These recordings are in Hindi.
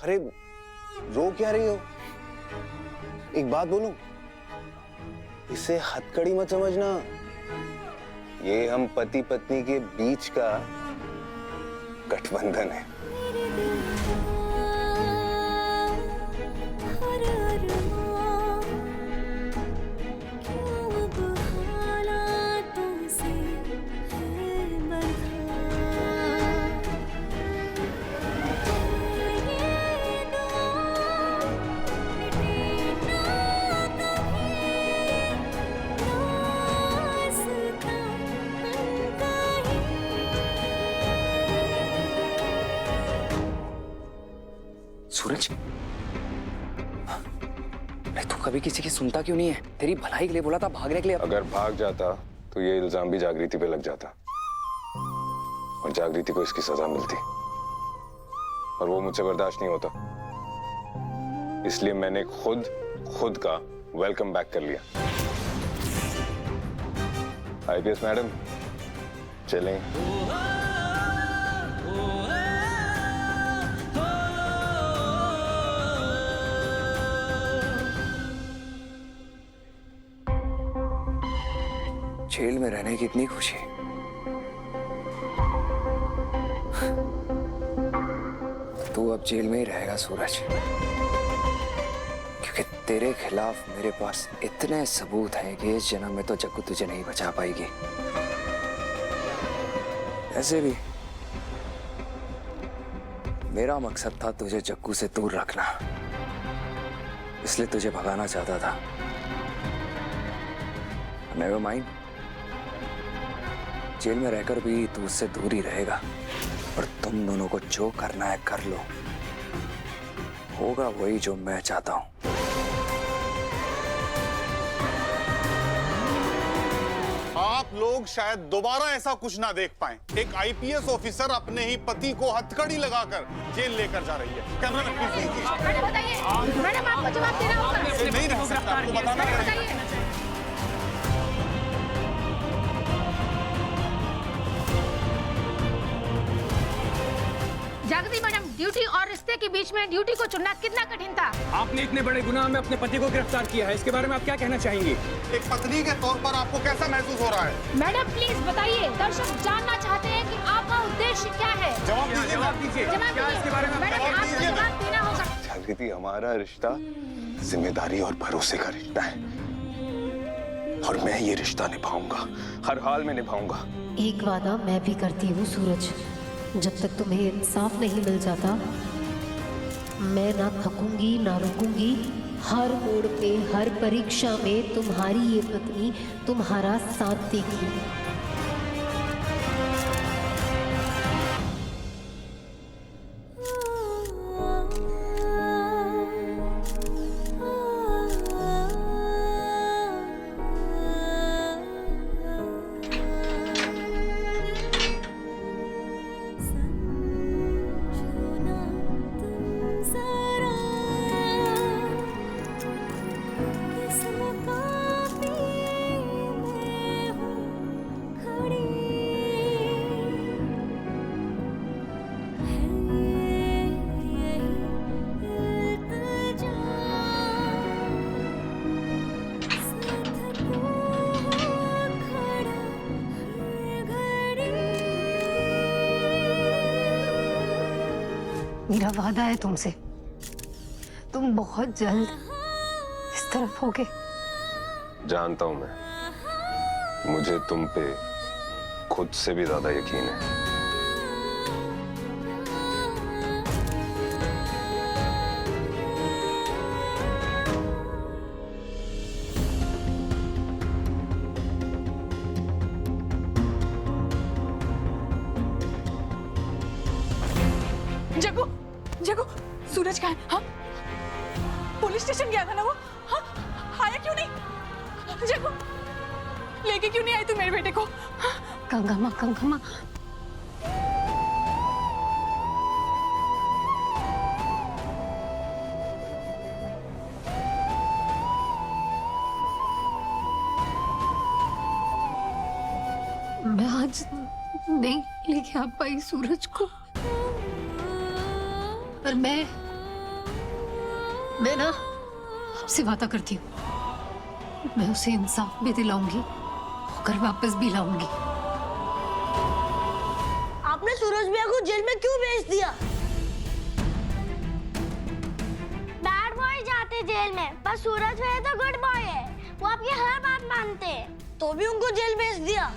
अरे रो क्या रही हो? एक बात बोलूं, इसे हथकड़ी मत समझना। ये हम पति पत्नी के बीच का गठबंधन है। सूरज, अरे तू कभी किसी की सुनता क्यों नहीं है? तेरी भलाई के लिए बोला था, भागने के लिए। अगर भाग जाता तो ये इल्जाम भी जागृति पे लग जाता और जागृति को इसकी सजा मिलती, और वो मुझसे बर्दाश्त नहीं होता। इसलिए मैंने खुद का वेलकम बैक कर लिया। आईपीएस मैडम, चलें। जेल में रहने की इतनी खुशी, तू अब जेल में ही रहेगा सूरज, क्योंकि तेरे खिलाफ मेरे पास इतने सबूत हैं कि इस जन्म में तो जग्गू तुझे नहीं बचा पाएगी। ऐसे भी मेरा मकसद था तुझे जग्गू से दूर रखना, इसलिए तुझे भगाना चाहता था। नेवर माइंड, जेल में रहकर भी तू उससे दूर ही रहेगा, और तुम दोनों को जो करना है कर लो। होगा वही जो मैं चाहता हूं। आप लोग शायद दोबारा ऐसा कुछ ना देख पाएं। एक आईपीएस ऑफिसर अपने ही पति को हथकड़ी लगाकर जेल लेकर जा रही है। कैमरा मैडम बताइए, मैडम आपको जवाब देना होगा। नहीं रह सकता, आपको बताना पड़ेगा। जागृति मैडम, ड्यूटी और रिश्ते के बीच में ड्यूटी को चुनना कितना कठिन था। आपने इतने बड़े गुनाह में अपने पति को गिरफ्तार किया है, इसके बारे में आप क्या कहना चाहेंगी? एक पत्नी के तौर पर आपको कैसा महसूस हो रहा है? मैडम प्लीज बताइए, दर्शक जानना चाहते हैं कि आपका उद्देश्य क्या है। जवाब दीजिए। जवाब दीजिए, क्या इसके बारे में मैडम आपको जवाब देना होगा। जागृति, हमारा रिश्ता जिम्मेदारी और भरोसे का रिश्ता है, और मैं ये रिश्ता निभाऊंगा, हर हाल में निभाऊंगा। एक वादा मैं भी करती हूँ सूरज, जब तक तुम्हें इंसाफ नहीं मिल जाता, मैं ना थकूंगी ना रुकूंगी। हर मोड़ पे, हर परीक्षा में तुम्हारी ये पत्नी तुम्हारा साथ देगी। मेरा वादा है तुमसे, तुम बहुत जल्द इस तरफ होगे। जानता हूं मैं, मुझे तुम पे खुद से भी ज्यादा यकीन है। जग्गू, जग्गू, सूरज कहाँ है? हाँ? पुलिस स्टेशन गया था ना वो? हाँ? आया क्यों नहीं? जग्गू, लेके क्यों नहीं आई तू मेरे बेटे को? हाँ? गंगामा, गंगामा, मैं आज नहीं लेके आ पाई सूरज को, पर मैं मैं ना आपसे वादा करती हूँ, मैं उसे इंसाफ भी दिलाऊंगी और घर वापस भी लाऊंगी। आपने सूरज भैया को जेल में क्यों भेज दिया? बैड बॉय जाते जेल में, पर सूरज भैया तो गुड बॉय है, वो आपकी हर बात मानते हैं, तो भी उनको जेल भेज दिया।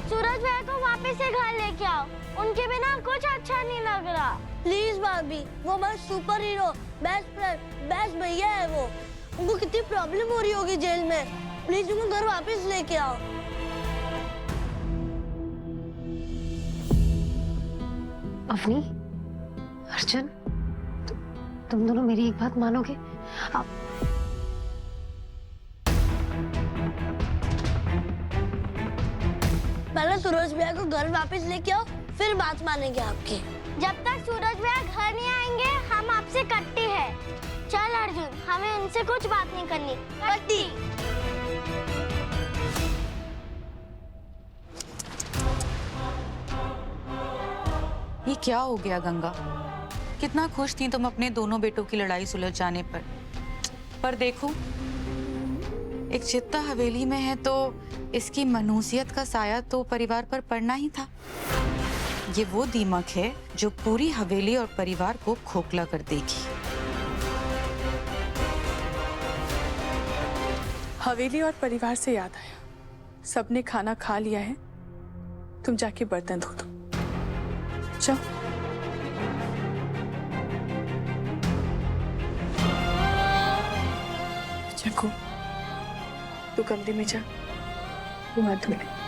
सूरज भैया को वापस से घर लेके आओ, उनके बिना कुछ अच्छा नहीं लग रहा। प्लीज भाभी, वो बस super hero, best friend, best भैया है वो। उनको कितनी प्रॉब्लम हो रही होगी जेल में, प्लीज उनको घर वापस लेके आओ। अवनी, अर्जुन, तुम दोनों मेरी एक बात मानोगे? आप पहले सूरज भैया को घर वापस लेके आओ, फिर बात मानेंगे आपकी। जब तक सूरज भैया घर नहीं आएंगे, हम आपसे कट्टी है। चल अर्जुन, हमें उनसे कुछ बात नहीं करनी, कट्टी। ये क्या हो गया गंगा? कितना खुश थी तुम अपने दोनों बेटों की लड़ाई सुलझ जाने पर देखो, एक चित्ता हवेली में है तो इसकी मनुष्यत का साया तो परिवार पर पड़ना ही था। ये वो दीमक है जो पूरी हवेली और परिवार को खोखला कर देगी। हवेली और परिवार से याद आया, सबने खाना खा लिया है, तुम जाके बर्तन धो दो। जाओ। जग्गू, तू कमरे में जा, वो हाथ धो ले।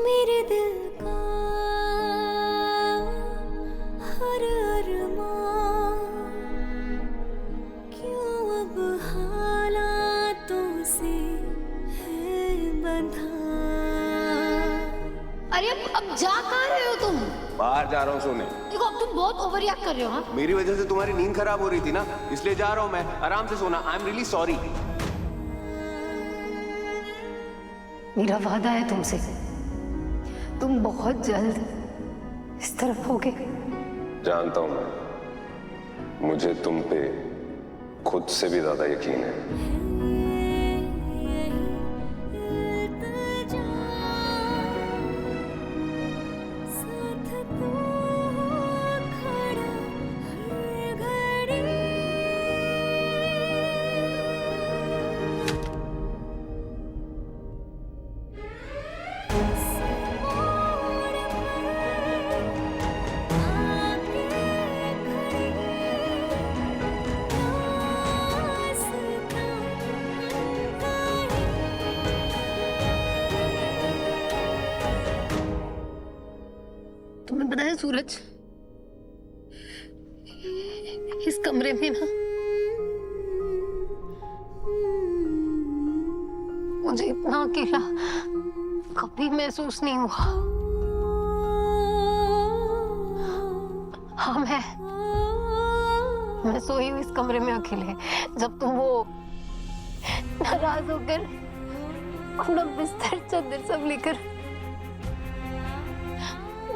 मेरे दिल का हर अरमान क्यों अब हालातों से है बंधा। अरे अब जा कहाँ रहे हो तुम? बाहर जा रहा हूँ सोने। देखो अब तुम बहुत ओवर रिएक्ट कर रहे हो। हाँ, मेरी वजह से तुम्हारी नींद खराब हो रही थी ना, इसलिए जा रहा हूँ मैं। आराम से सोना। I am really sorry. मेरा वादा है तुमसे, तुम बहुत जल्द इस तरफ होगे। जानता हूं मैं, मुझे तुम पे खुद से भी ज्यादा यकीन है। तुम्हें पता है सूरज, इस कमरे में ना मुझे इतना अकेला कभी महसूस नहीं हुआ। हाँ, मैं सोई हूँ इस कमरे में अकेले, जब तुम वो नाराज होकर अपना बिस्तर चादर सब लेकर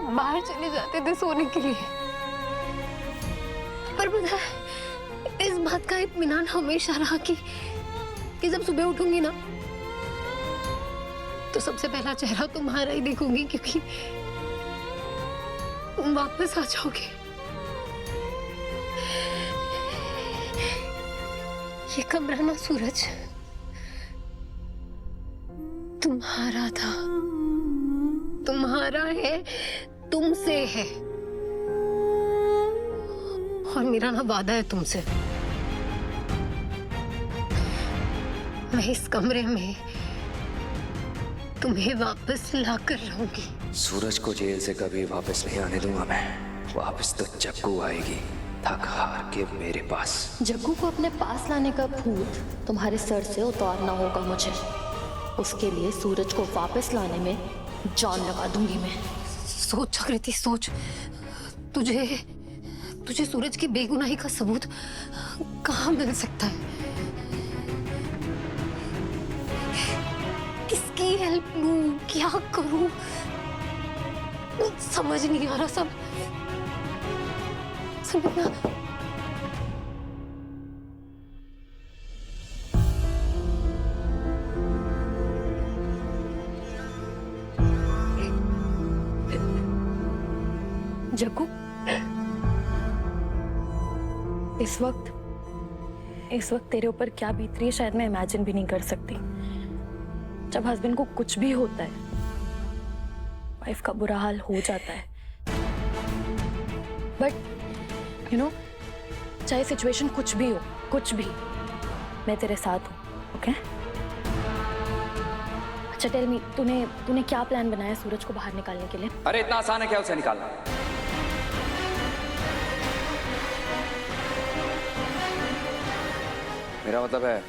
बाहर चले जाते थे सोने के लिए। पर पता है, इस बात का इत्मीनान हमेशा रहा कि जब सुबह उठूंगी ना तो सबसे पहला चेहरा तुम्हारा ही देखूंगी, क्योंकि तुम वापस आ जाओगे। ये कमरा ना सूरज तुम्हारा था, तुम्हारा है, तुमसे है। और मेरा ना वादा है तुमसे, मैं इस कमरे में तुम्हें वापस लाकर रहूंगी। सूरज को जेल से कभी वापस नहीं आने दूंगा मैं। वापस तो जग्गू आएगी थक हार के मेरे पास। जग्गू को अपने पास लाने का भूत तुम्हारे सर से उतारना होगा मुझे। उसके लिए सूरज को वापस लाने में जान लगा दूंगी मैं। सोच जागृति, सोच, तुझे सूरज की बेगुनाही का सबूत कहाँ मिल सकता है? शेप लूं, क्या करूं, समझ नहीं आ रहा सब। समझना जग्गू, इस वक्त तेरे ऊपर क्या बीत रही है शायद मैं इमेजिन भी नहीं कर सकती। जब हस्बैंड को कुछ भी होता है, वाइफ का बुरा हाल हो जाता है, बट यू नो, चाहे सिचुएशन कुछ भी हो, कुछ भी, मैं तेरे साथ हूँ, ओके? अच्छा टेल मी, तूने क्या प्लान बनाया सूरज को बाहर निकालने के लिए? अरे इतना आसान है क्या उसे निकालना? मेरा मतलब है,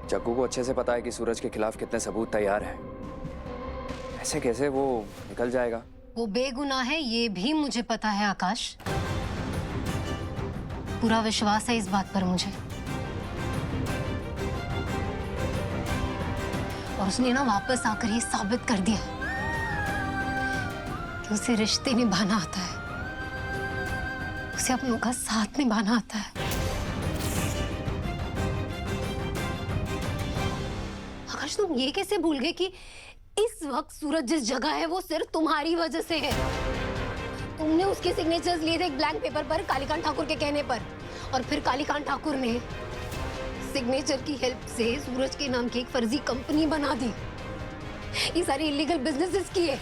जग्गू को अच्छे से पता है कि सूरज के खिलाफ कितने सबूत तैयार हैं। ऐसे कैसे वो निकल जाएगा? वो बेगुनाह है ये भी मुझे पता है आकाश, पूरा विश्वास है इस बात पर मुझे। और उसने ना वापस आकर ये साबित कर दिया कि उसे रिश्ते निभाना आता है, उसे अपनों का साथ निभाना आता है। आकाश, तुम ये कैसे भूल गए कि इस वक्त सूरज जिस जगह है वो सिर्फ तुम्हारी वजह से है। तुमने उसके सिग्नेचर्स लिए थे एक ब्लैंक पेपर पर कालीकांत ठाकुर के कहने पर, और फिर कालीकांत ठाकुर ने सिग्नेचर की हेल्प से सूरज के नाम की एक फर्जी कंपनी बना दी। ये सारी इलीगल बिजनेसेस किए।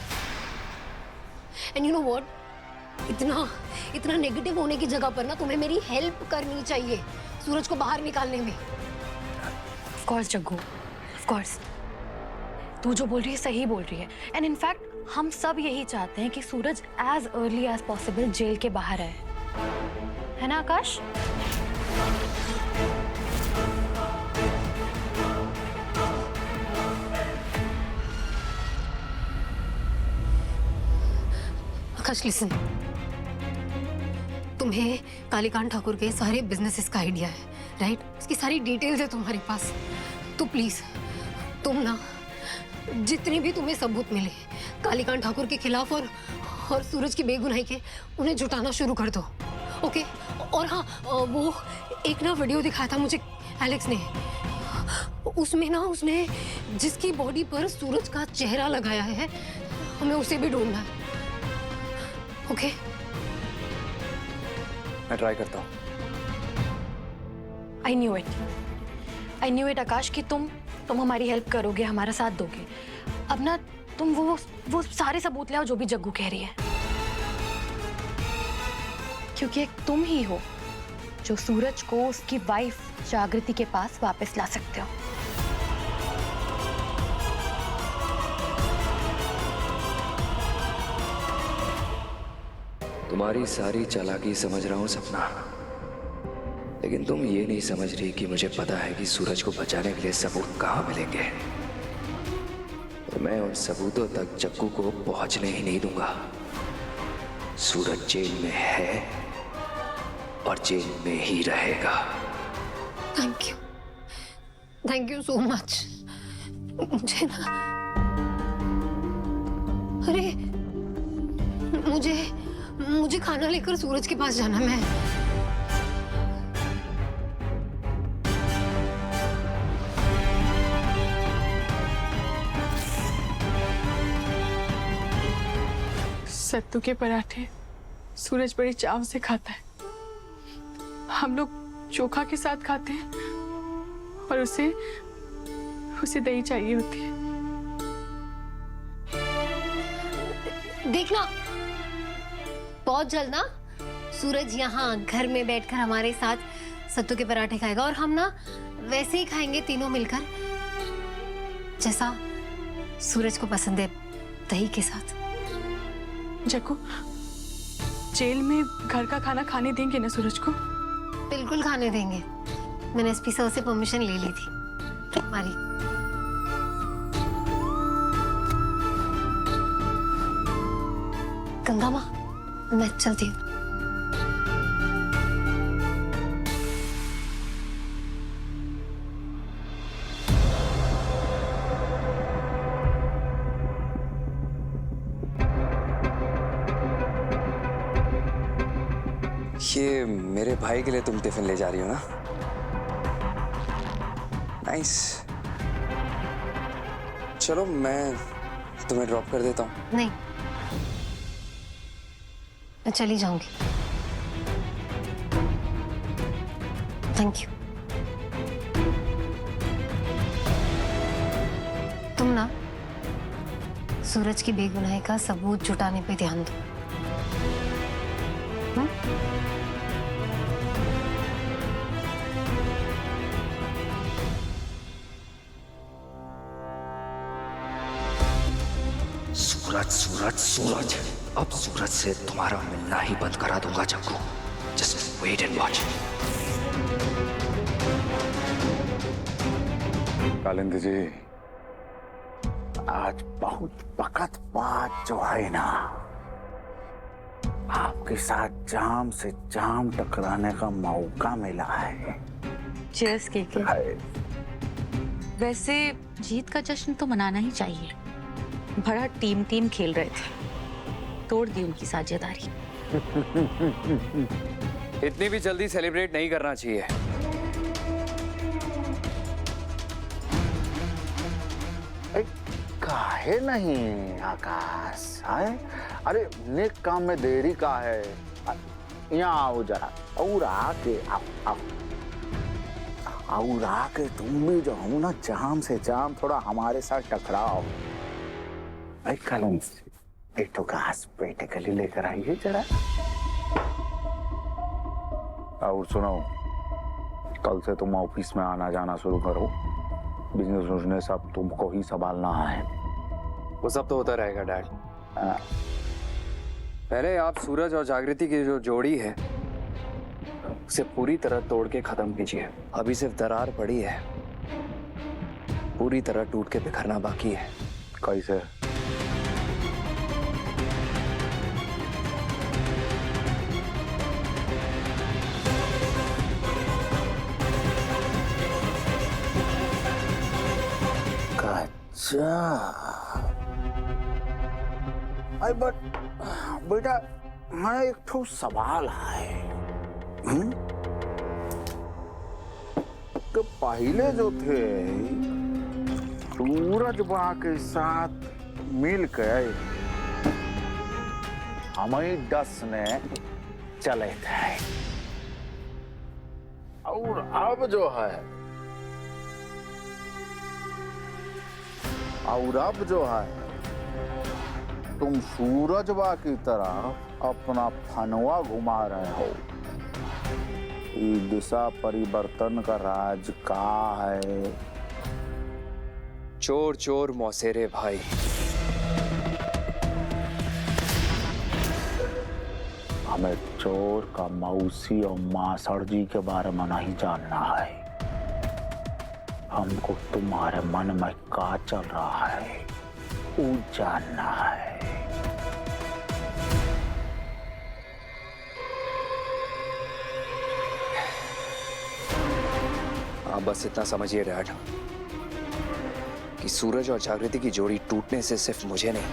एंड यू नो व्हाट, इतना नेगेटिव होने की जगह पर ना तुम्हें मेरी हेल्प करनी चाहिए सूरज को बाहर निकालने में। Of course Jaggu, of course, तू जो बोल रही है सही बोल रही है। एंड इनफैक्ट हम सब यही चाहते हैं कि Suraj as early as possible jail के बाहर है ना आकाश? आकाश लिसन, तुम्हें कालीकांत ठाकुर के सारे बिजनेसेस का आइडिया है, राइट? उसकी सारी डिटेल्स है तुम्हारे पास। तो प्लीज तुम ना जितने भी तुम्हें सबूत मिले कालीकांत ठाकुर के खिलाफ और सूरज की बेगुनाही के, उन्हें जुटाना शुरू कर दो, ओके? और हाँ, वो एक ना वीडियो दिखाया था मुझे एलेक्स ने, उसमें ना उसने जिसकी बॉडी पर सूरज का चेहरा लगाया है, हमें उसे भी ढूंढना है, ओके? मैं ट्राई करता हूँ। आई न्यू इट आकाश कि तुम हमारी हेल्प करोगे, हमारा साथ दोगे। अब ना तुम वो सारे सबूत ले आओ जो भी जग्गू कह रही है, क्योंकि एक तुम ही हो जो सूरज को उसकी वाइफ जागृति के पास वापस ला सकते हो। तुम्हारी सारी चालाकी समझ रहा हूं सपना, लेकिन तुम ये नहीं समझ रही कि मुझे पता है कि सूरज को बचाने के लिए सबूत कहां मिलेंगे, और मैं उन सबूतों तक जग्गू को पहुंचने ही नहीं दूंगा। सूरज जेल में है और जेल में ही रहेगा। Thank you so much. मुझे ना, अरे मुझे खाना लेकर सूरज के पास जाना। मैं सत्तू के पराठे सूरज बड़ी चाव से खाता है। हम लोग चोखा के साथ खाते हैं और उसे दही चाहिए होती है। देखना बहुत जल्द ना सूरज यहाँ घर में बैठकर हमारे साथ सत्तू के पराठे खाएगा, और हम ना वैसे ही खाएंगे तीनों मिलकर, जैसा सूरज को पसंद है, दही के साथ। जग्गू, जेल में घर का खाना खाने देंगे ना सूरज को? बिल्कुल खाने देंगे। मैंने एसपी सर से परमिशन ले ली थी हमारी। गंगा माँ, मैं चलती हूँ। ये मेरे भाई के लिए तुम टिफिन ले जा रही हो ना? नाइस। चलो मैं तुम्हें ड्रॉप कर देता हूँ। नहीं, मैं चली जाऊंगी। Thank you. तुम ना सूरज की बेगुनाही का सबूत जुटाने पे ध्यान दो। सूरज सूरज सूरज, अब सूरज से तुम्हारा मिलना ही बंद करा दूंगा Jaggu. Just wait and watch. Kalindi ji, आज बहुत वक्त बाद जो है ना, आपके साथ जाम से जाम टकराने का मौका मिला है। चीयर्स केके। वैसे जीत का जश्न तो मनाना ही चाहिए। बड़ा टीम खेल रहे थे, तोड़ दी उनकी साझेदारी। इतनी भी जल्दी सेलिब्रेट नहीं करना चाहिए। काहे नहीं आकाश है? अरे नेक काम में देरी का है। यहाँ आओ जरा, और आके और आके तुम भी जो हो ना, जाम से जाम थोड़ा हमारे साथ टकराओ। एक तो घास पेटे के लिए लेकर आइए जरा। और सुनो, कल से तुम ऑफिस में आना जाना शुरू करो। बिजनेस सब तुमको ही संभालना है। वो सब तो होता रहेगा डैड। पहले आप सूरज और जागृति की जो जोड़ी है उसे पूरी तरह तोड़ के खत्म कीजिए। अभी सिर्फ दरार पड़ी है, पूरी तरह टूट के बिखरना बाकी है। कैसे? अरे बट बेटा, मैं एक ठो सवाल है कि पहले जो थे सूरज बा के साथ मिल के हमें 10 ने चले थे, और अब जो है तुम सूरजवा की तरह अपना फनवा घुमा रहे हो। ये दिशा परिवर्तन का राज का है? चोर चोर मौसेरे भाई। हमें चोर का मौसी और मासड़ जी के बारे में नहीं जानना है। हमको तुम्हारे मन में क्या चल रहा है वो जानना है। आप बस इतना समझिए डैड कि सूरज और जागृति की जोड़ी टूटने से सिर्फ मुझे नहीं,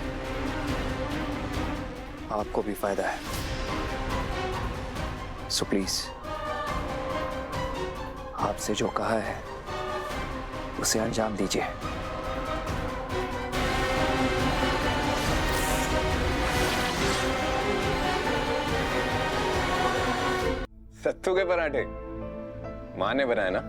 आपको भी फायदा है। सो प्लीज, आपसे जो कहा है उसे अंजाम दीजिए। सत्तू के पराठे माँ ने बनाए ना?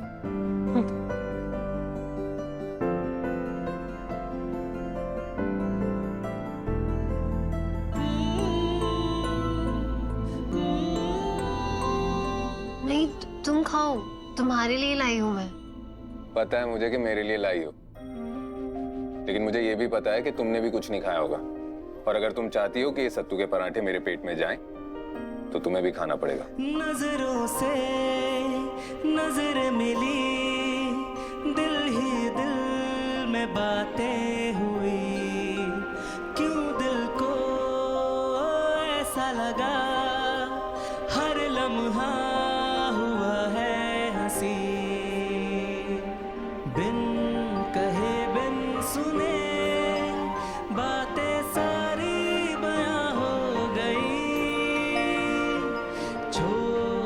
नहीं, तुम खाओ, तुम्हारे लिए लाई हूं मैं। पता है मुझे कि मेरे लिए लाई हो, लेकिन मुझे ये भी पता है कि तुमने भी कुछ नहीं खाया होगा। और अगर तुम चाहती हो कि ये सत्तू के पराठे मेरे पेट में जाएं, तो तुम्हें भी खाना पड़ेगा। नजरों से नजर मिली, दिल ही दिल में बातें हुई, क्यों दिल को ऐसा लगा, हर लम्हा हुआ है हंसी, बिन कहे बिन सुने बातें सारी बयां हो गई, छोड़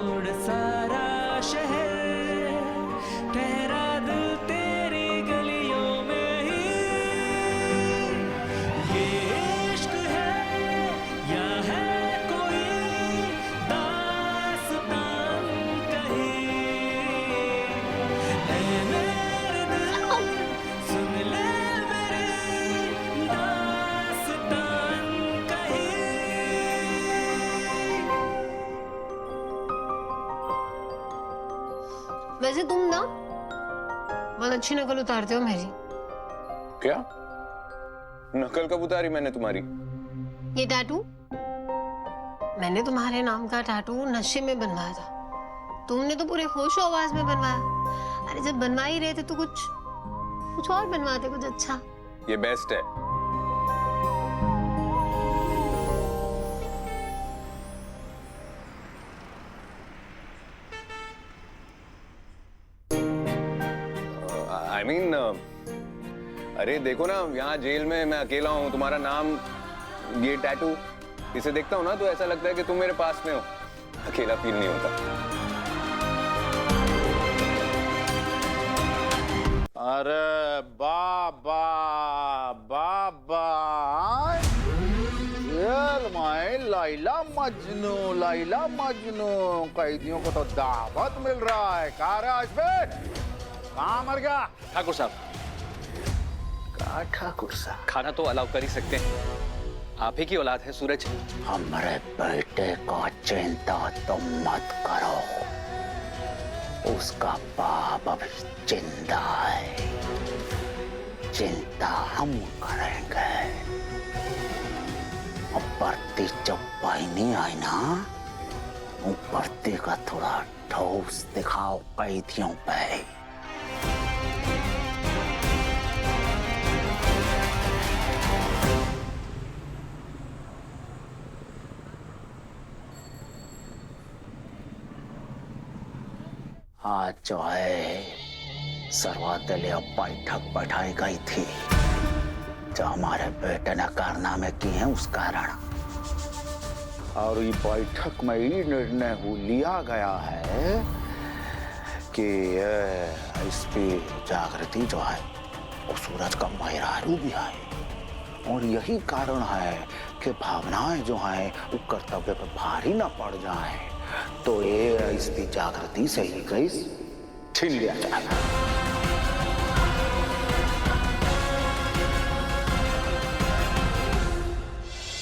बहुत अच्छी नकल उतारते हो मेरी। क्या नकल कब उतारी मैंने तुम्हारी? ये टैटू मैंने तुम्हारे नाम का टैटू नशे में बनवाया था, तुमने तो पूरे होशो आवाज में बनवाया। अरे जब बनवा ही रहे थे तो कुछ और बनवाते, कुछ अच्छा। ये बेस्ट है। I mean, अरे देखो ना, यहाँ जेल में मैं अकेला हूँ, तुम्हारा नाम, ये टैटू, इसे देखता हूँ ना तो ऐसा लगता है कि तुम मेरे पास में हो, अकेला फील नहीं होता। अरे बाबा बाबा, जेल में लैला मजनू कैदियों को तो दावत मिल रहा है। कहाँ रहा कहाँ मर गया? ठाकुर साहब, कहाँ ठाकुर साहब? खाना तो अलाउ कर ही सकते हैं, आप ही की औलाद है सूरज। हमारे बेटे का चिंता तुम मत करो, उसका बाप अभी जिंदा है, चिंता हम करेंगे। अब भर्ती जब पहनी आई ना, वो भर्ती का थोड़ा ठोस दिखाओ कैदियों पे। आज जो है सर्वदलीय बैठक बैठाई गई थी, जो हमारे बेटे ने कारनामे किए हैं उस कारण, और ये बैठक में ही निर्णय लिया गया है कि एसपी जागृति जो है वो सूरज का मेहरारू भी है, और यही कारण है कि भावनाएं जो हैं वो कर्तव्य पर भारी ना पड़ जाएं, तो ये एसपी जागृति से ही केस छीन लिया जाएगा।